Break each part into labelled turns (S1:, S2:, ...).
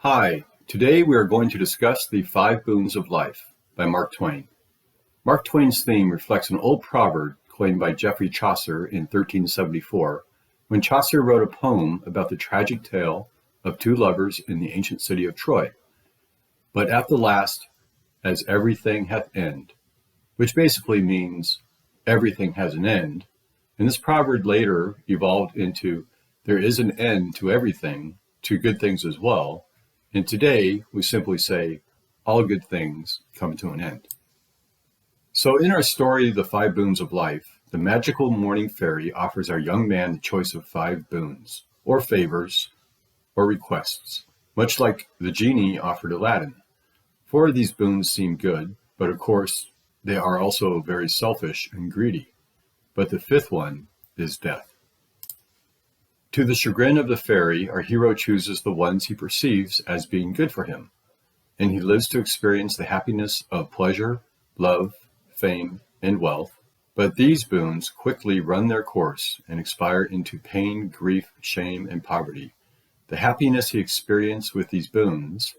S1: Hi, today we are going to discuss the 5 Boons of Life by Mark Twain. Mark Twain's theme reflects an old proverb coined by Geoffrey Chaucer in 1374, when Chaucer wrote a poem about the tragic tale of 2 lovers in the ancient city of Troy. But at the last, as everything hath end, which basically means everything has an end, and this proverb later evolved into there is an end to everything, to good things as well. And today, we simply say, all good things come to an end. So in our story, The 5 Boons of Life, the magical morning fairy offers our young man the choice of 5 boons, or favors, or requests, much like the genie offered Aladdin. 4 of these boons seem good, but of course, they are also very selfish and greedy. But the 5th one is death. To the chagrin of the fairy, our hero chooses the ones he perceives as being good for him, and he lives to experience the happiness of pleasure, love, fame, and wealth. But these boons quickly run their course and expire into pain, grief, shame, and poverty. The happiness he experienced with these boons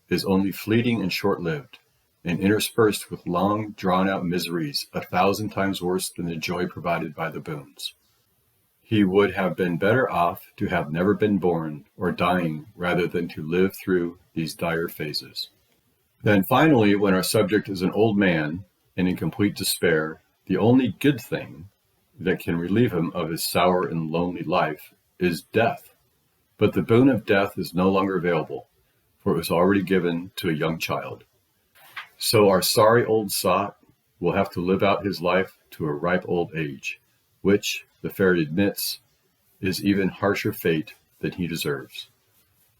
S1: is only fleeting and short-lived, and interspersed with long, drawn-out miseries 1,000 times worse than the joy provided by the boons. He would have been better off to have never been born or dying rather than to live through these dire phases. Then finally, when our subject is an old man and in complete despair, the only good thing that can relieve him of his sour and lonely life is death. But the boon of death is no longer available, for it was already given to a young child. So our sorry old sot will have to live out his life to a ripe old age, which, the fairy admits, is even harsher fate than he deserves.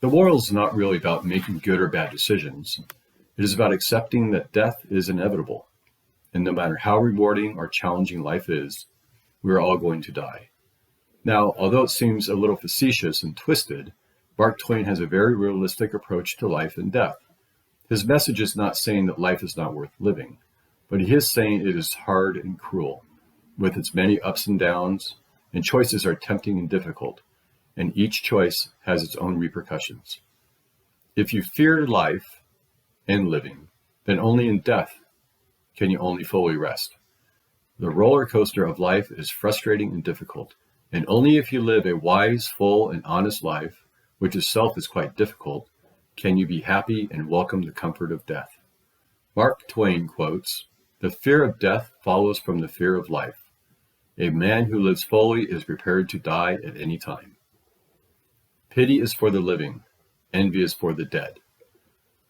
S1: The moral is not really about making good or bad decisions. It is about accepting that death is inevitable, and no matter how rewarding or challenging life is, we are all going to die. Now, although it seems a little facetious and twisted, Mark Twain has a very realistic approach to life and death. His message is not saying that life is not worth living, but he is saying it is hard and cruel, with its many ups and downs, and choices are tempting and difficult, and each choice has its own repercussions. If you fear life and living, then only in death can you only fully rest. The roller coaster of life is frustrating and difficult, and only if you live a wise, full, and honest life, which itself is quite difficult, can you be happy and welcome the comfort of death. Mark Twain quotes, "The fear of death follows from the fear of life. A man who lives fully is prepared to die at any time. Pity is for the living, envy is for the dead."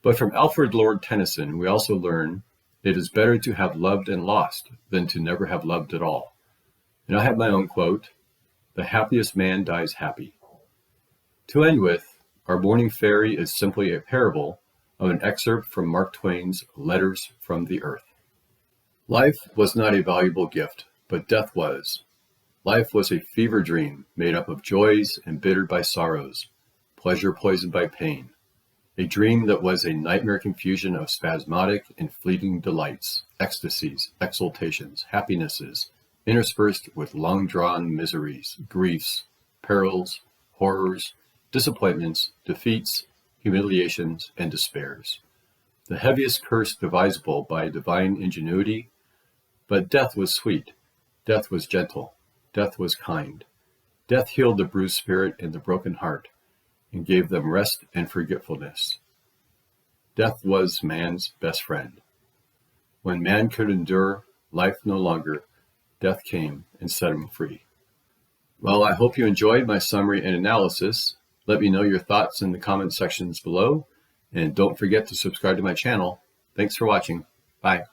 S1: But from Alfred Lord Tennyson, we also learn it is better to have loved and lost than to never have loved at all. And I have my own quote, "The happiest man dies happy." To end with, our morning fairy is simply a parable of an excerpt from Mark Twain's Letters from the Earth. Life was not a valuable gift, but death was. Life was a fever dream made up of joys embittered by sorrows, pleasure poisoned by pain. A dream that was a nightmare confusion of spasmodic and fleeting delights, ecstasies, exultations, happinesses, interspersed with long-drawn miseries, griefs, perils, horrors, disappointments, defeats, humiliations, and despairs. The heaviest curse devisable by divine ingenuity. But death was sweet. Death was gentle. Death was kind. Death healed the bruised spirit and the broken heart, and gave them rest and forgetfulness. Death was man's best friend. When man could endure life no longer, death came and set him free. Well, I hope you enjoyed my summary and analysis. Let me know your thoughts in the comment sections below, and don't forget to subscribe to my channel. Thanks for watching. Bye.